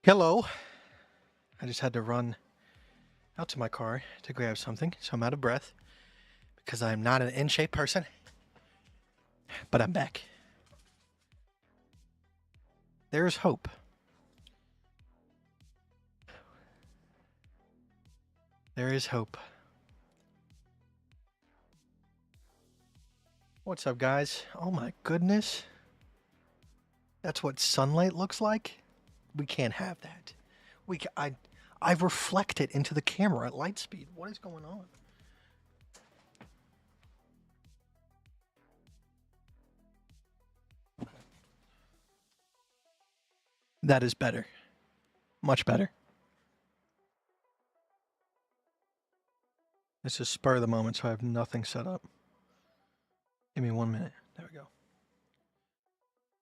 Hello. I just had to run out to my car to grab something, so I'm out of breath because I'm not an in shape person. But I'm back. There's hope. There is hope. What's up, guys? Oh my goodness. That's what sunlight looks like? We can't have that. I reflect it into the camera at light speed. What is going on? That is better. Much better. This is spur of the moment, so I have nothing set up. Give me 1 minute. There we go.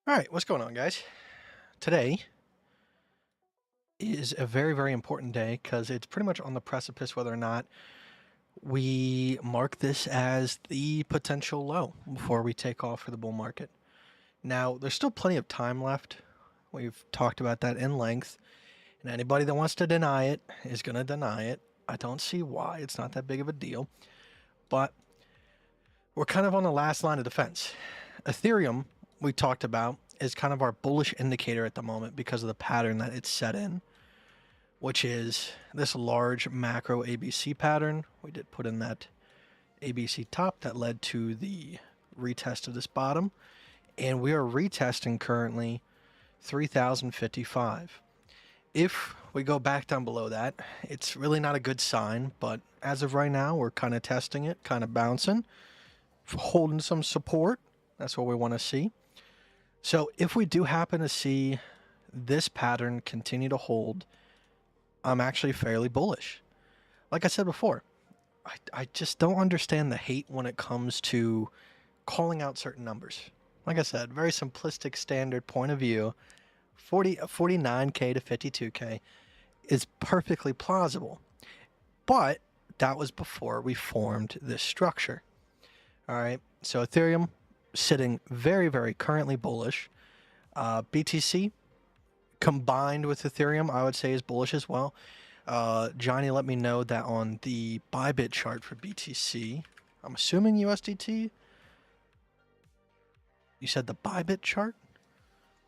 All right, what's going on, guys? Today is a very, very important day because it's pretty much on the precipice whether or not we mark this as the potential low before we take off for the bull market. Now, there's still plenty of time left. We've talked about that in length, and anybody that wants to deny it is going to deny it. I don't see why. It's not that big of a deal, but we're kind of on the last line of defense. Ethereum, we talked about, is kind of our bullish indicator at the moment because of the pattern that it's set in, which is this large macro ABC pattern. We did put in that ABC top that led to the retest of this bottom, and we are retesting currently 3,055. If we go back down below that, it's really not a good sign, but as of right now, we're kind of testing it, kind of bouncing, holding some support. That's what we want to see. So if we do happen to see this pattern continue to hold, I'm actually fairly bullish. Like I said before, I just don't understand the hate when it comes to calling out certain numbers. Like I said, very simplistic standard point of view, 49K to 52K is perfectly plausible. But that was before we formed this structure. All right, so Ethereum sitting very, very currently bullish. BTC combined with Ethereum, I would say, is bullish as well. Johnny let me know that on the Bybit chart for BTC, I'm assuming USDT. You said the Bybit chart?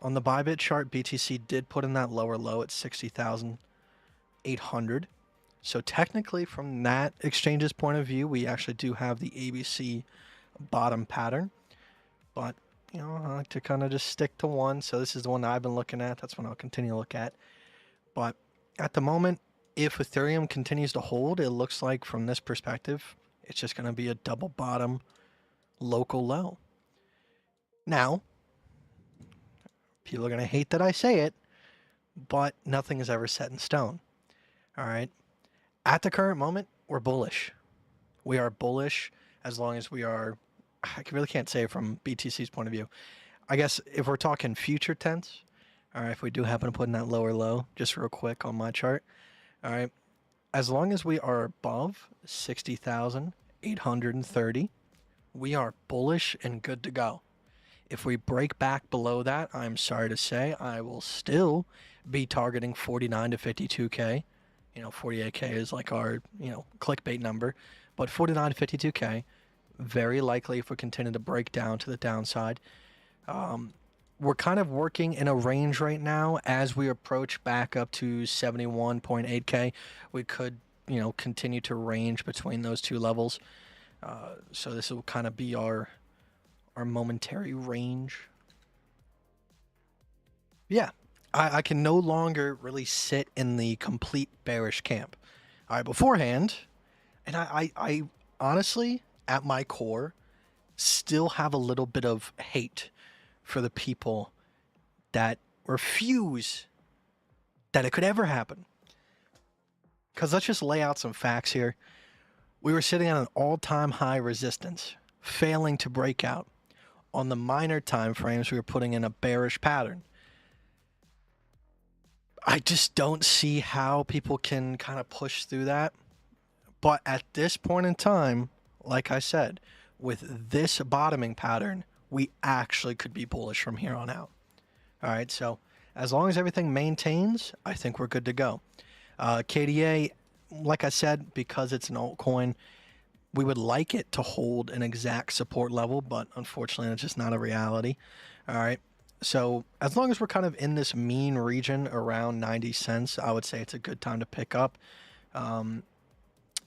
On the Bybit chart, BTC did put in that lower low at 60,800. So technically, from that exchange's point of view, we actually do have the ABC bottom pattern. But, you know, I like to kind of just stick to one. So this is the one that I've been looking at. That's one I'll continue to look at. But at the moment, if Ethereum continues to hold, it looks like from this perspective, it's just going to be a double bottom local low. Now, people are going to hate that I say it, but nothing is ever set in stone. All right. At the current moment, we're bullish. We are bullish as long as we are, I really can't say it from BTC's point of view. I guess if we're talking future tense, all right, if we do happen to put in that lower low, just real quick on my chart, all right, as long as we are above 60,830, we are bullish and good to go. If we break back below that, I'm sorry to say, I will still be targeting 49 to 52K. You know, 48K is like our, clickbait number. But 49 to 52K, very likely if we continue to break down to the downside. We're kind of working in a range right now. As we approach back up to 71.8K, we could, continue to range between those two levels. So this will kind of be our momentary range. Yeah, I can no longer really sit in the complete bearish camp. All right, beforehand, and I honestly, at my core, still have a little bit of hate for the people that refuse that it could ever happen. Because let's just lay out some facts here. We were sitting at an all-time high resistance, failing to break out. On the minor time frames, we were putting in a bearish pattern. I just don't see how people can kind of push through that. But at this point in time, like I said, with this bottoming pattern, we actually could be bullish from here on out. All right, so As long as everything maintains, I think we're good to go. KDA, like I said, because it's an altcoin, we would like it to hold an exact support level, but unfortunately, it's just not a reality. All right. So as long as we're kind of in this mean region around 90 cents, I would say it's a good time to pick up.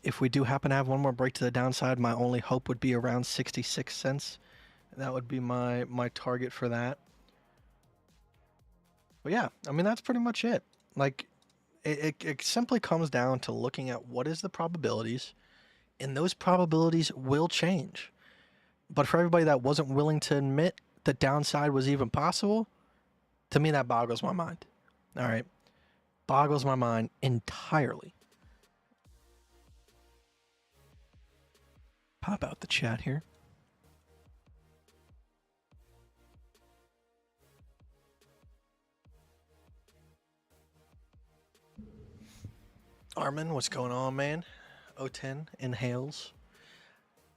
If we do happen to have one more break to the downside, my only hope would be around 66 cents. That would be my target for that. But yeah, I mean, that's pretty much it. Like, it simply comes down to looking at what is the probabilities, and those probabilities will change. But for everybody that wasn't willing to admit the downside was even possible, to me, that boggles my mind. All right. Boggles my mind entirely. Pop out the chat here. Armin, what's going on, man? O10 inhales.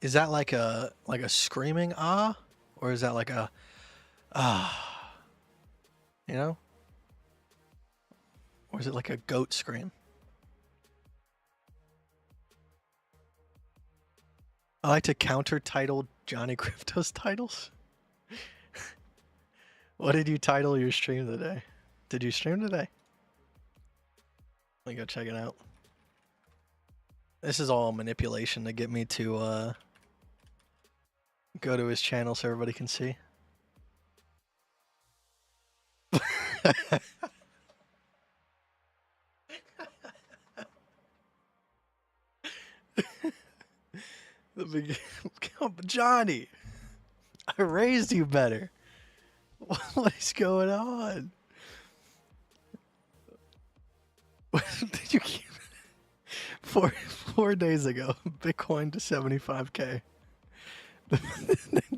Is that like a screaming ah, or is that like a ah? You know, or is it like a goat scream? I like to counter title Johnny Crypto's titles. What did you title your stream today? Did you stream today? Let me go check it out. This is all manipulation to get me to go to his channel so everybody can see. Johnny, I raised you better. What is going on? Did you keep 4 days ago, Bitcoin to 75K.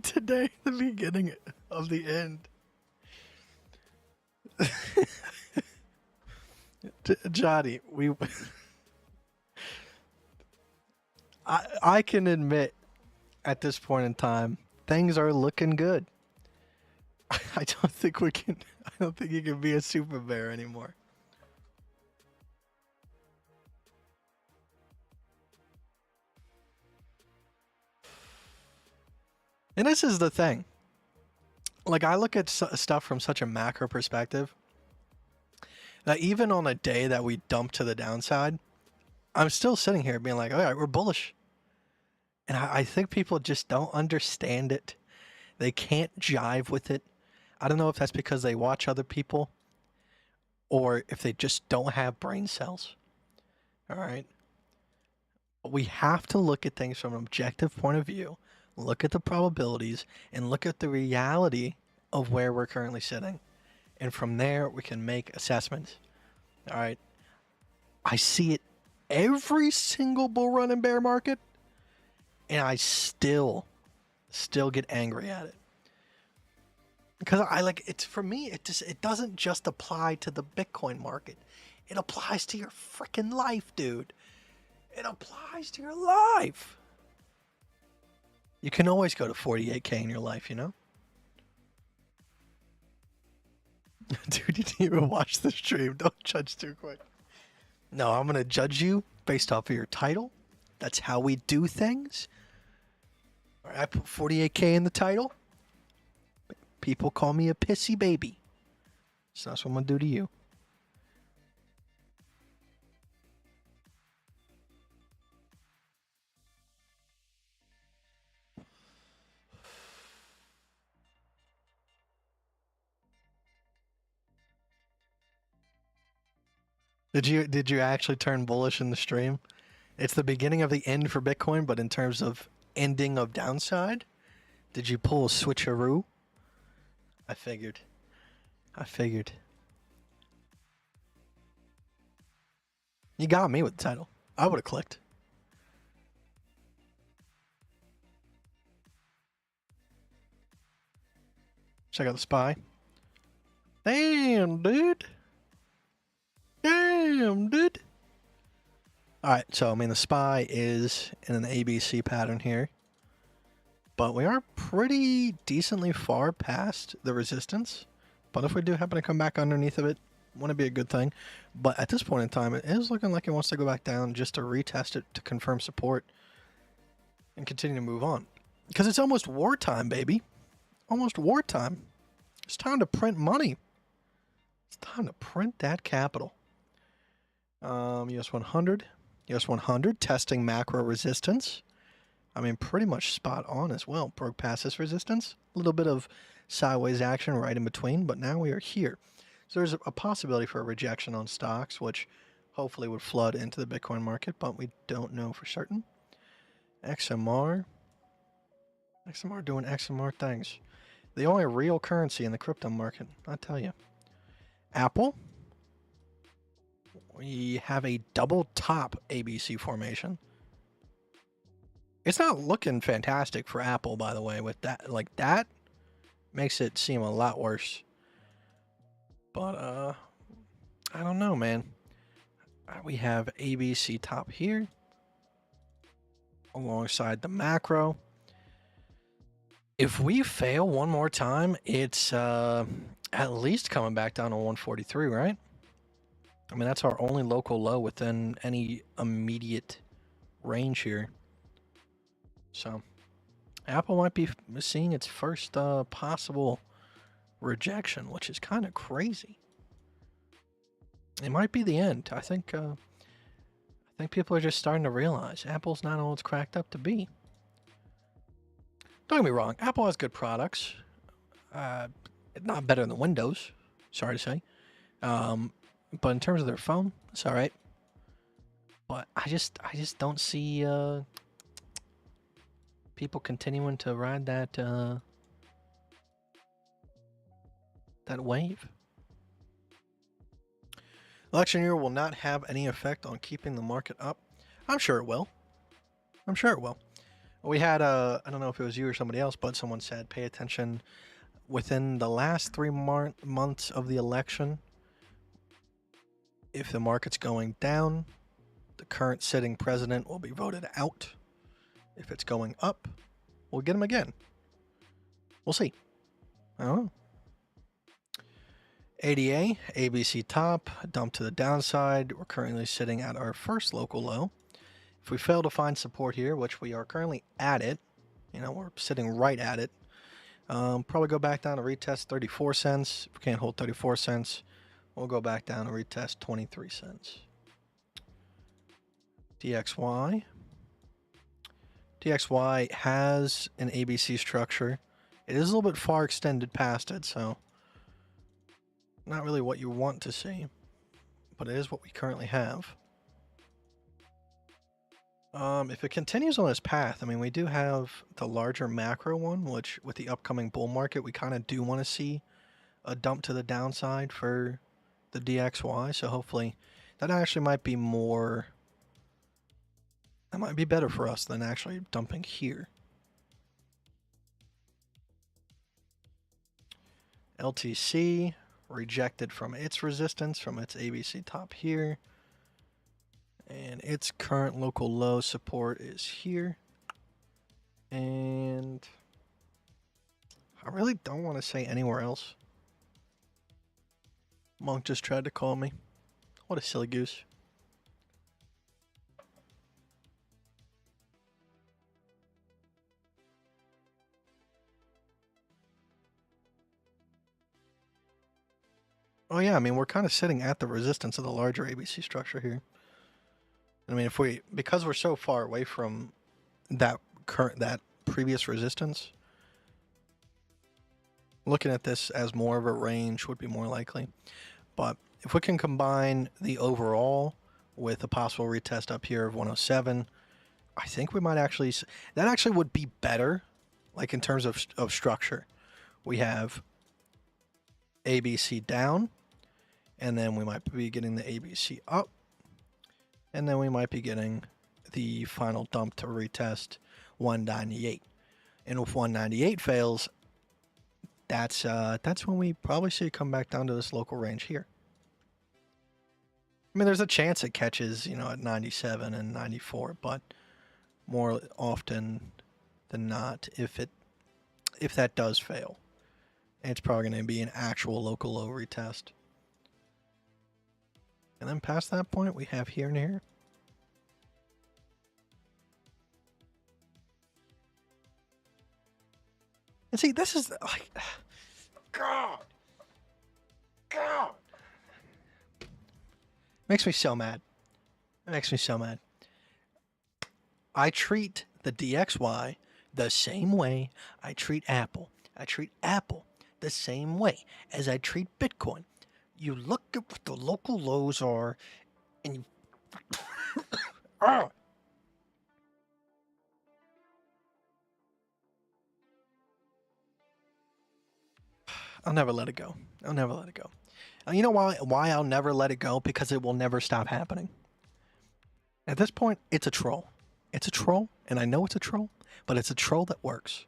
Today, the beginning of the end. Johnny, I can admit at this point in time, things are looking good. I don't think you can be a super bear anymore. And this is the thing. Like, I look at stuff from such a macro perspective that even on a day that we dump to the downside, I'm still sitting here being like, all right, we're bullish. And I think people just don't understand it. They can't jive with it. I don't know if that's because they watch other people or if they just don't have brain cells. All right. But we have to look at things from an objective point of view, look at the probabilities, and look at the reality of where we're currently sitting. And from there, we can make assessments. All right. I see it every single bull run and bear market, and I still get angry at it. Because for me, it doesn't just apply to the Bitcoin market. It applies to your freaking life, dude. It applies to your life. You can always go to 48K in your life, you know? Dude, you didn't even watch the stream. Don't judge too quick. No, I'm going to judge you based off of your title. That's how we do things. All right, I put 48K in the title. People call me a pissy baby. So that's what I'm going to do to you. Did you actually turn bullish in the stream? It's the beginning of the end for Bitcoin, but in terms of ending of downside, did you pull a switcheroo? I figured. You got me with the title. I would have clicked. Check out the SPY. Damn, dude. Alright, so I mean the SPY is in an ABC pattern here. But we are pretty decently far past the resistance. But if we do happen to come back underneath of it, wouldn't be a good thing. But at this point in time, it is looking like it wants to go back down just to retest it to confirm support and continue to move on. Because it's almost wartime, baby. Almost wartime. It's time to print money. It's time to print that capital. US 100. US 100 testing macro resistance. I mean, pretty much spot on as well. Broke past this resistance. A little bit of sideways action right in between, but now we are here. So there's a possibility for a rejection on stocks, which hopefully would flood into the Bitcoin market, but we don't know for certain. XMR. XMR doing XMR things. The only real currency in the crypto market, I tell you. Apple. We have a double top ABC formation. It's not looking fantastic for Apple, by the way, with that. Like, that makes it seem a lot worse. But, I don't know, man. We have ABC top here. Alongside the macro. If we fail one more time, it's at least coming back down to 143, right? I mean, that's our only local low within any immediate range here. So, Apple might be seeing its first possible rejection, which is kind of crazy. It might be the end. I think people are just starting to realize Apple's not all it's cracked up to be. Don't get me wrong, Apple has good products. Not better than Windows, sorry to say. But in terms of their phone, it's all right. But I just don't see people continuing to ride that wave. Election year will not have any effect on keeping the market up. I'm sure it will. I'm sure it will. We had I don't know if it was you or somebody else, but someone said pay attention within the last 3 months of the election. If the market's going down, the current sitting president will be voted out. If it's going up, we'll get him again. We'll see. I don't know. ADA, ABC top, dump to the downside. We're currently sitting at our first local low. If we fail to find support here, which we are currently at it, you know, we're sitting right at it, probably go back down to retest 34 cents. If we can't hold 34 cents, we'll go back down and retest 23 cents. DXY. DXY has an ABC structure. It is a little bit far extended past it, so not really what you want to see, but it is what we currently have. If it continues on this path, I mean, we do have the larger macro one, which with the upcoming bull market, we kind of do want to see a dump to the downside for the DXY. So hopefully that actually might be more, that might be better for us than actually dumping here. LTC rejected from its resistance, from its ABC top here. And its current local low support is here. And I really don't want to say anywhere else. Monk just tried to call me. What a silly goose. Oh yeah, I mean, we're kind of sitting at the resistance of the larger ABC structure here. I mean, because we're so far away from that previous resistance, looking at this as more of a range would be more likely. But if we can combine the overall with a possible retest up here of 107, I think we might actually, that actually would be better, like in terms of structure. We have ABC down, and then we might be getting the ABC up. And then we might be getting the final dump to retest 198. And if 198 fails, that's when we probably see it come back down to this local range here. I mean, there's a chance it catches, you know, at 97 and 94, but more often than not, if that does fail, It's probably going to be an actual local low retest. And then past that point, we have here and here. And see, this is like, God. Makes me so mad. It makes me so mad. I treat the DXY the same way I treat Apple. I treat Apple the same way as I treat Bitcoin. You look at what the local lows are, and you... I'll never let it go. I'll never let it go. You know why I'll never let it go? Because it will never stop happening. At this point, it's a troll. It's a troll, and I know it's a troll, but it's a troll that works.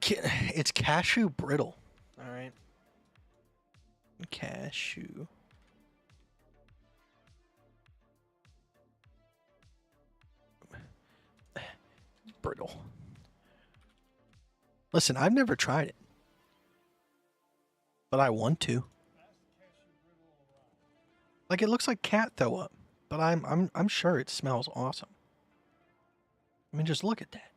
It's cashew brittle. All right. Cashew. Brittle. Listen, I've never tried it, but I want to. Like, it looks like cat throw up, but I'm sure it smells awesome. I mean, just look at that.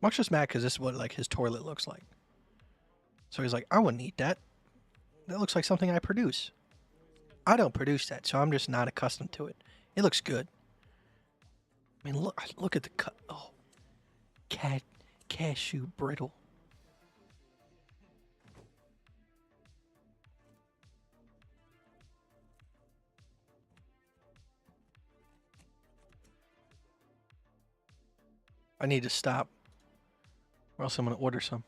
Mark's just mad because this is what like his toilet looks like. So he's like, I wouldn't eat that. That looks like something I produce. I don't produce that, so I'm just not accustomed to it. It looks good. I mean, look at the cut. Oh, cashew brittle. I need to stop, or else I'm going to order some.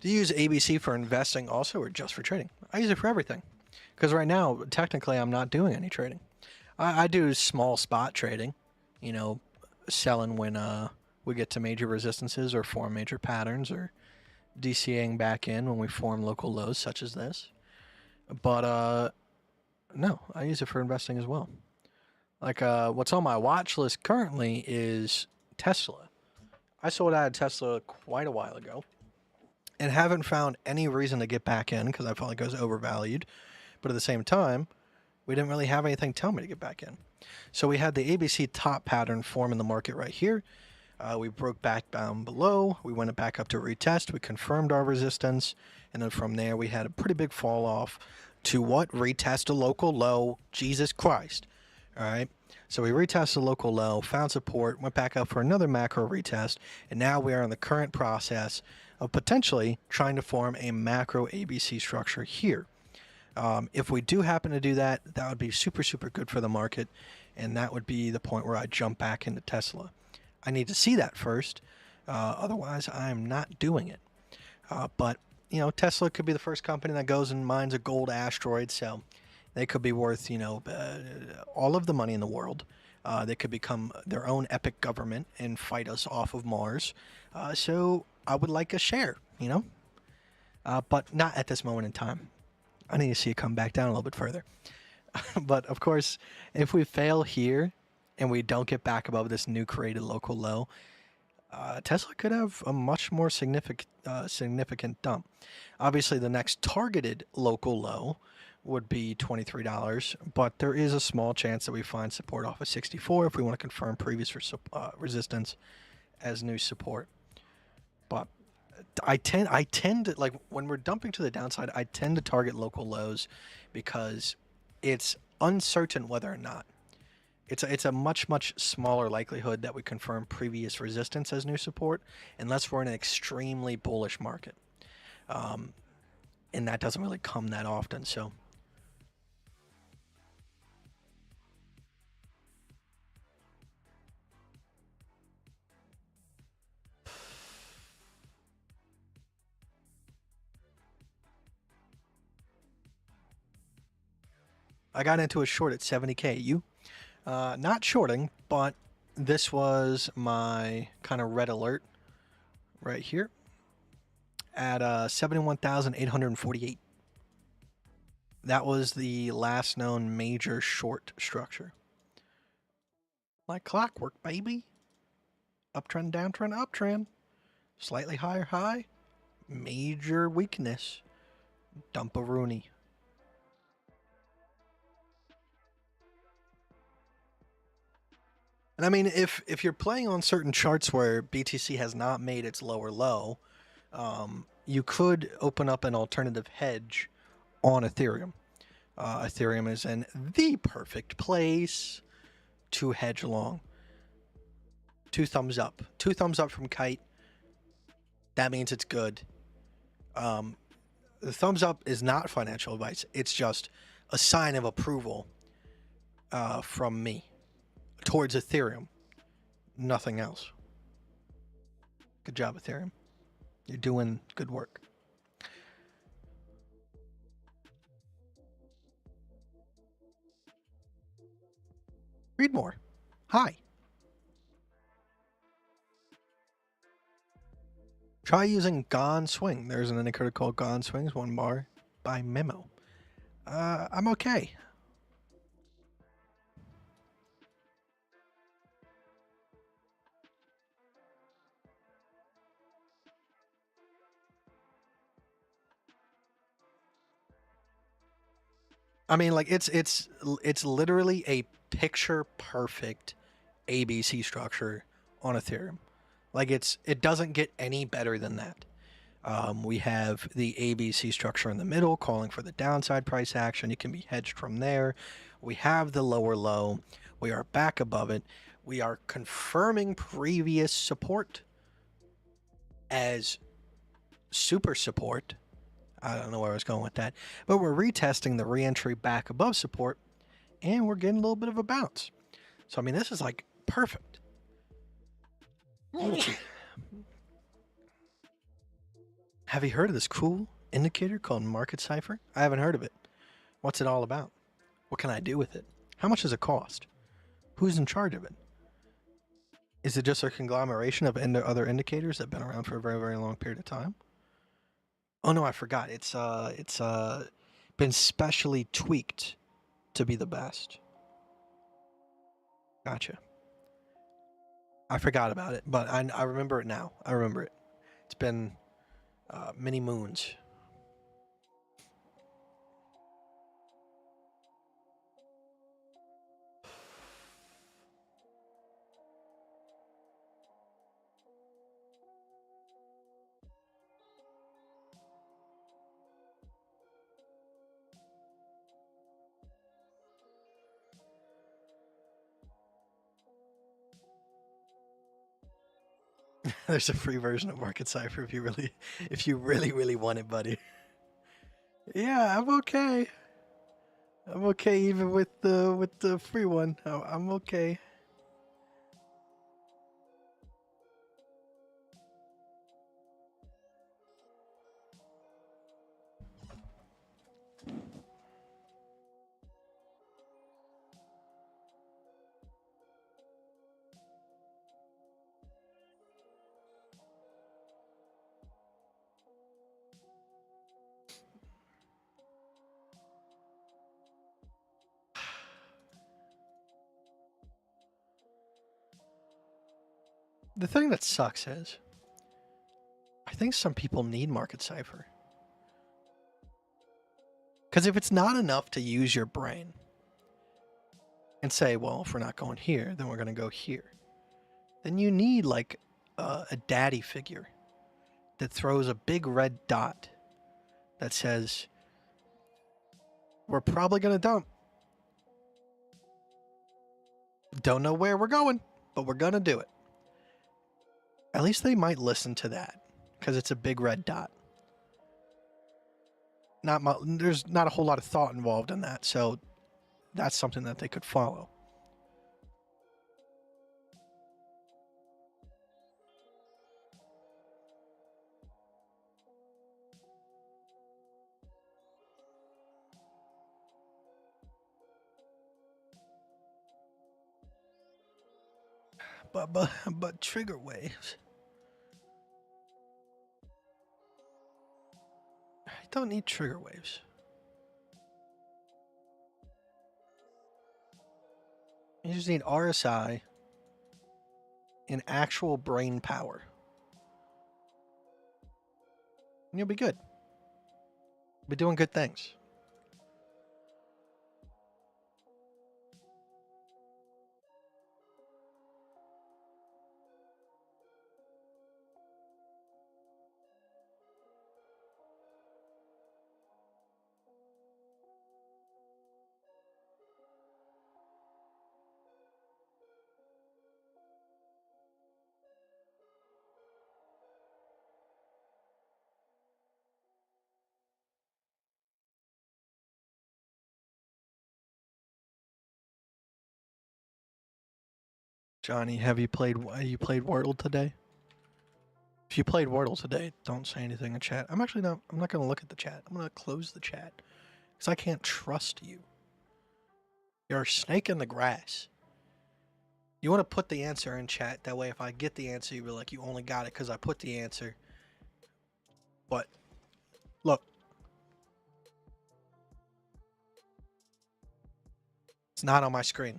Do you use ABC for investing also, or just for trading? I use it for everything. Because right now, technically, I'm not doing any trading. I do small spot trading, you know, selling when we get to major resistances or form major patterns, or DCAing back in when we form local lows such as this. But no, I use it for investing as well. Like what's on my watch list currently is Tesla. I sold out of Tesla quite a while ago and haven't found any reason to get back in because I felt like it was overvalued. But at the same time, we didn't really have anything tell me to get back in. So we had the ABC top pattern form in the market right here. We broke back down below. We went back up to retest. We confirmed our resistance. And then from there, we had a pretty big fall off to what? Retest a local low. Jesus Christ. All right. So we retested a local low, found support, went back up for another macro retest. And now we are in the current process of potentially trying to form a macro ABC structure here. If we do happen to do that, that would be super, super good for the market. And that would be the point where I jump back into Tesla. I need to see that first. Otherwise, I'm not doing it. But, you know, Tesla could be the first company that goes and mines a gold asteroid. So they could be worth, you know, all of the money in the world. They could become their own epic government and fight us off of Mars. So I would like a share, you know, but not at this moment in time. I need to see it come back down a little bit further. But of course, if we fail here and we don't get back above this new created local low, Tesla could have a much more significant dump. Obviously, the next targeted local low would be $23, but there is a small chance that we find support off of 64 if we want to confirm previous resistance as new support. But I tend to, like, when we're dumping to the downside, I tend to target local lows because it's uncertain whether or not. It's a much smaller likelihood that we confirm previous resistance as new support unless we're in an extremely bullish market. And that doesn't really come that often, so. I got into a short at 70K. You? Not shorting, but this was my kind of red alert right here at 71,848. That was the last known major short structure. Like clockwork, baby. Uptrend, downtrend, uptrend. Slightly higher high. Major weakness. Dump a Rooney. And I mean, if you're playing on certain charts where BTC has not made its lower low, you could open up an alternative hedge on Ethereum. Ethereum is in the perfect place to hedge long. 2 thumbs up. 2 thumbs up from Kite. That means it's good. The thumbs up is not financial advice. It's just a sign of approval from me towards Ethereum. Nothing else. Good job, Ethereum. You're doing good work. Read more. Hi. Try using Gone Swing. There's an indicator called Gone Swings, 1 bar by Memo. I'm okay. I mean, like it's literally a picture perfect ABC structure on Ethereum. Like it doesn't get any better than that. We have the ABC structure in the middle, calling for the downside price action. It can be hedged from there. We have the lower low. We are back above it. We are confirming previous support as super support. I don't know where I was going with that, but we're retesting the re-entry back above support, and we're getting a little bit of a bounce. So I mean, this is like perfect. Have you heard of this cool indicator called Market Cipher? I haven't heard of it. What's it all about? What can I do with it? How much does it cost? Who's in charge of it? Is it just a conglomeration of other indicators that have been around for a very, very long period of time? Oh no, I forgot. It's been specially tweaked to be the best. Gotcha. I forgot about it, but I remember it now. I remember it. It's been many moons. There's a free version of Market Cipher if you really want it, buddy. Yeah, I'm okay. I'm okay even with the free one. I'm okay. The thing that sucks is I think some people need Market Cipher. Because if it's not enough to use your brain and say, well, if we're not going here, then we're going to go here, then you need like a daddy figure that throws a big red dot that says, we're probably going to dump. Don't know where we're going, but we're going to do it. At least they might listen to that because it's a big red dot. There's not a whole lot of thought involved in that, so that's something that they could follow. But trigger waves. I don't need trigger waves. You just need RSI and actual brain power. And you'll be good. Be doing good things. Johnny, have you played Wordle today? If you played Wordle today, don't say anything in chat. I'm not going to look at the chat. I'm going to close the chat because I can't trust you. You're a snake in the grass. You want to put the answer in chat. That way, if I get the answer, you'll be like, you only got it because I put the answer. But, look. It's not on my screen.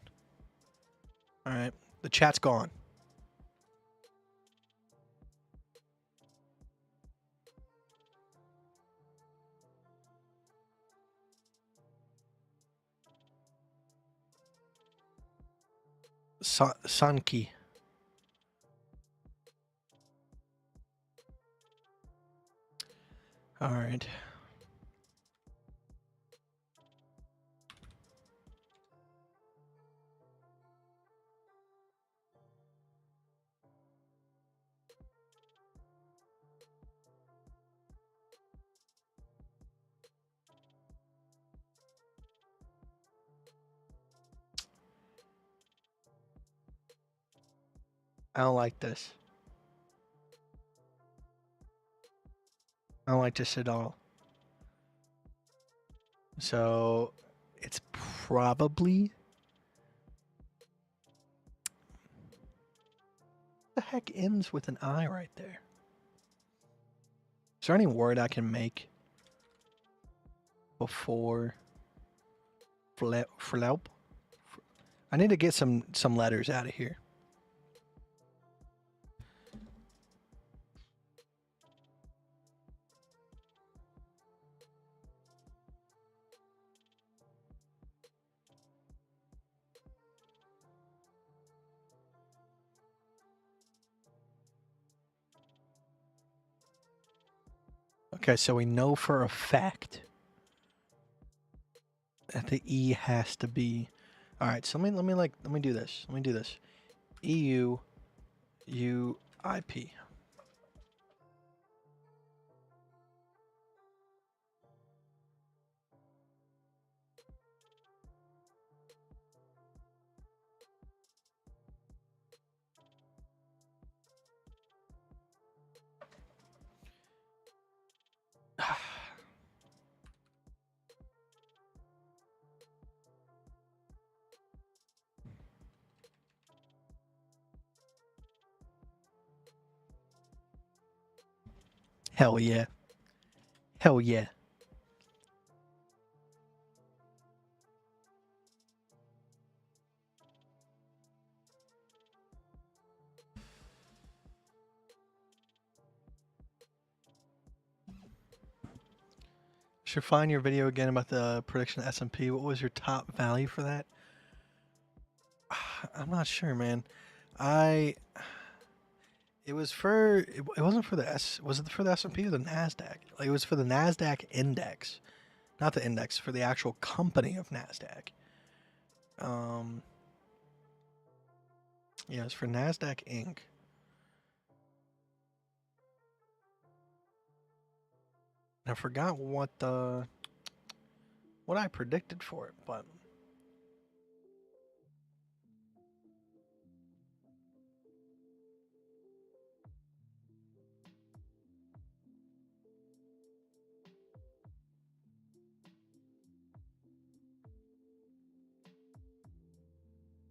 Alright. The chat's gone. Sanki. Alright. I don't like this. I don't like this at all. So, it's probably... What the heck ends with an I right there? Is there any word I can make before Flelp? I need to get some letters out of here. Okay, so we know for a fact that the E has to be. All right, so let me do this. Let me do this. EUUIP. Hell yeah. Hell yeah. Should find your video again about the prediction of S&P. What was your top value for that? I'm not sure, man. It was for it wasn't for the S. Was it for the S&P or the Nasdaq? Like, it was for the Nasdaq index, not the index, for the actual company of Nasdaq. Yeah, it's for Nasdaq Inc. I forgot what I predicted for it, but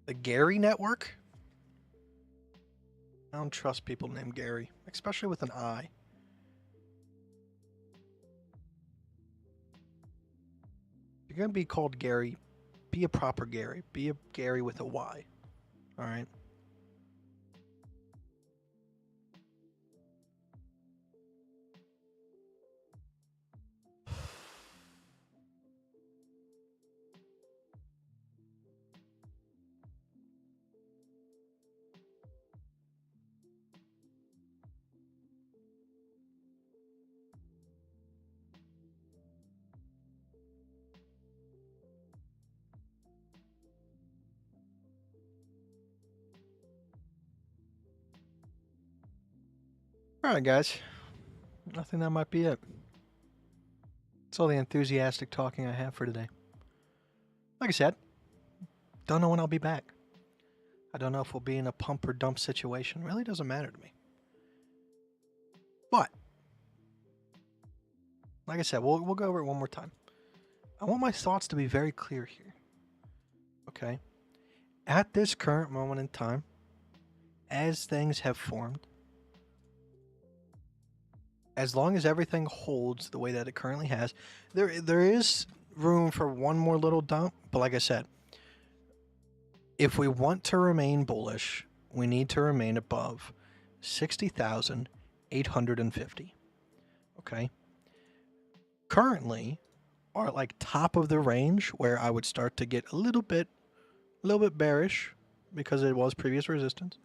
the Gary Network. don't trust people named Gary, especially with an I. If you're going to be called Gary, be a proper Gary. Be a Gary with a Y. All right? All right, guys. I think that might be it. That's all the enthusiastic talking I have for today. Like I said, don't know when I'll be back. I don't know if we'll be in a pump or dump situation. Really doesn't matter to me. But, like I said, we'll go over it one more time. I want my thoughts to be very clear here. Okay? At this current moment in time, as things have formed, as long as everything holds the way that it currently has, there is room for one more little dump. But like I said, if we want to remain bullish, we need to remain above 60,850. Okay? Currently, our like top of the range where I would start to get a little bit bearish because it was previous resistance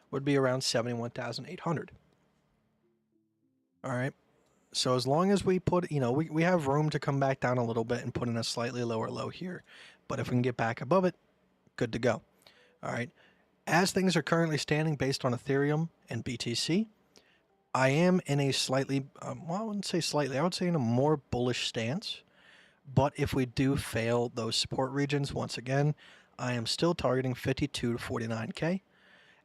would be around 71,800. All right. So as long as we put, we have room to come back down a little bit and put in a slightly lower low here. But if we can get back above it, good to go. All right. As things are currently standing based on Ethereum and BTC, I am in a slightly, well, I wouldn't say slightly, I would say in a more bullish stance. But if we do fail those support regions, once again, I am still targeting 52 to 49K.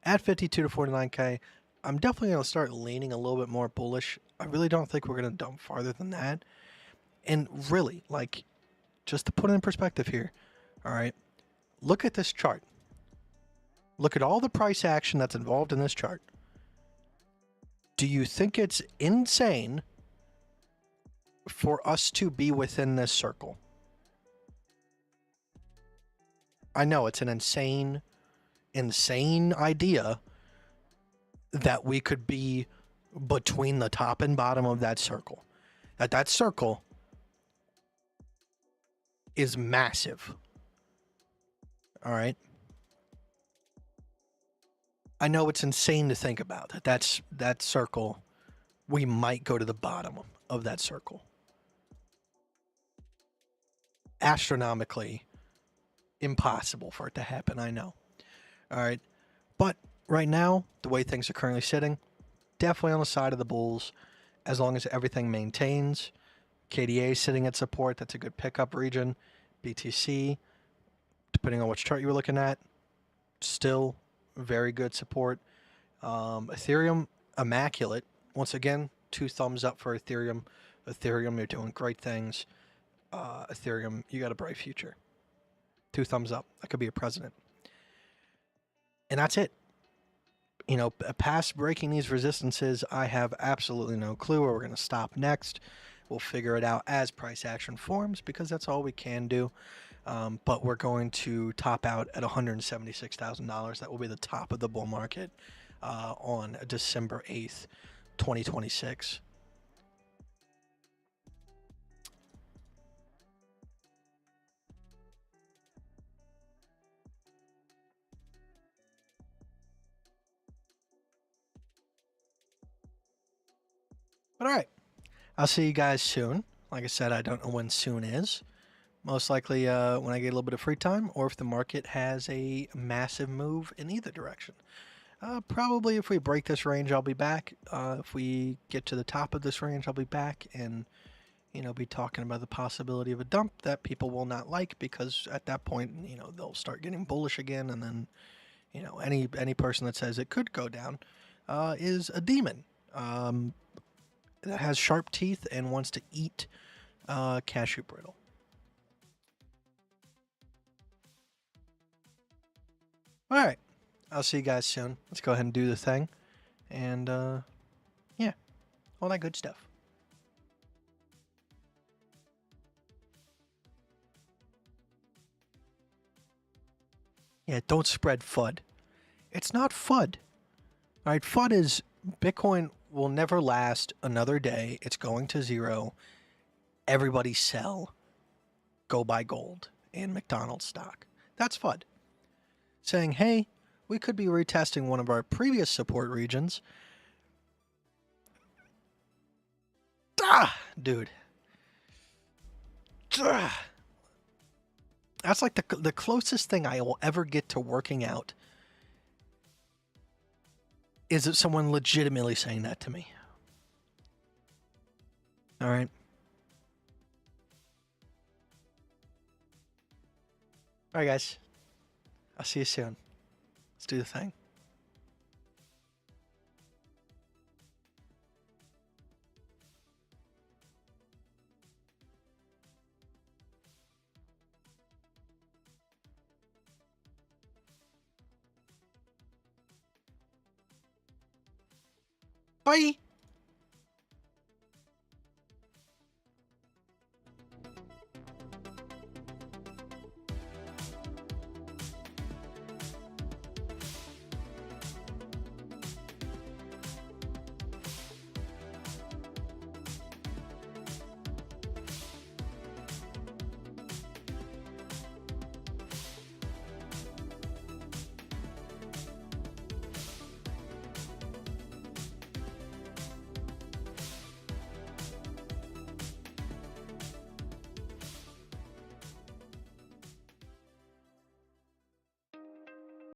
At 52 to 49K, I'm definitely going to start leaning a little bit more bullish. I really don't think we're going to dump farther than that. And really, like, just to put it in perspective here, all right, look at this chart. Look at all the price action that's involved in this chart. Do you think it's insane for us to be within this circle? I know it's an insane idea that we could be between the top and bottom of that circle. That circle is massive. All right. I know it's insane to think about that circle. We might go to the bottom of that circle. Astronomically impossible for it to happen, I know. All right. But right now, the way things are currently sitting, definitely on the side of the bulls. As long as everything maintains. KDA sitting at support. That's a good pickup region. BTC, depending on which chart you were looking at, still very good support. Ethereum, immaculate. Once again, 2 thumbs up for Ethereum. Ethereum, you're doing great things. Ethereum, you got a bright future. 2 thumbs up. I could be a president. And that's it. Past breaking these resistances, I have absolutely no clue where we're going to stop next. We'll figure it out as price action forms because that's all we can do. But we're going to top out at $176,000. That will be the top of the bull market on December 8th, 2026. But all right, I'll see you guys soon. Like I said, I don't know when soon is. Most likely when I get a little bit of free time or if the market has a massive move in either direction. Probably if we break this range, I'll be back. If we get to the top of this range, I'll be back and, be talking about the possibility of a dump that people will not like because at that point, they'll start getting bullish again. And then, any person that says it could go down is a demon that has sharp teeth and wants to eat cashew brittle. All right. I'll see you guys soon. Let's go ahead and do the thing. and yeah, all that good stuff. Yeah, don't spread FUD. It's not FUD. All right, FUD is Bitcoin will never last another day. It's going to zero. Everybody sell. Go buy gold and McDonald's stock. That's FUD. Saying, hey, we could be retesting one of our previous support regions. Dude. That's like the closest thing I will ever get to working out is it someone legitimately saying that to me. All right. All right, guys. I'll see you soon. Let's do the thing. Bye.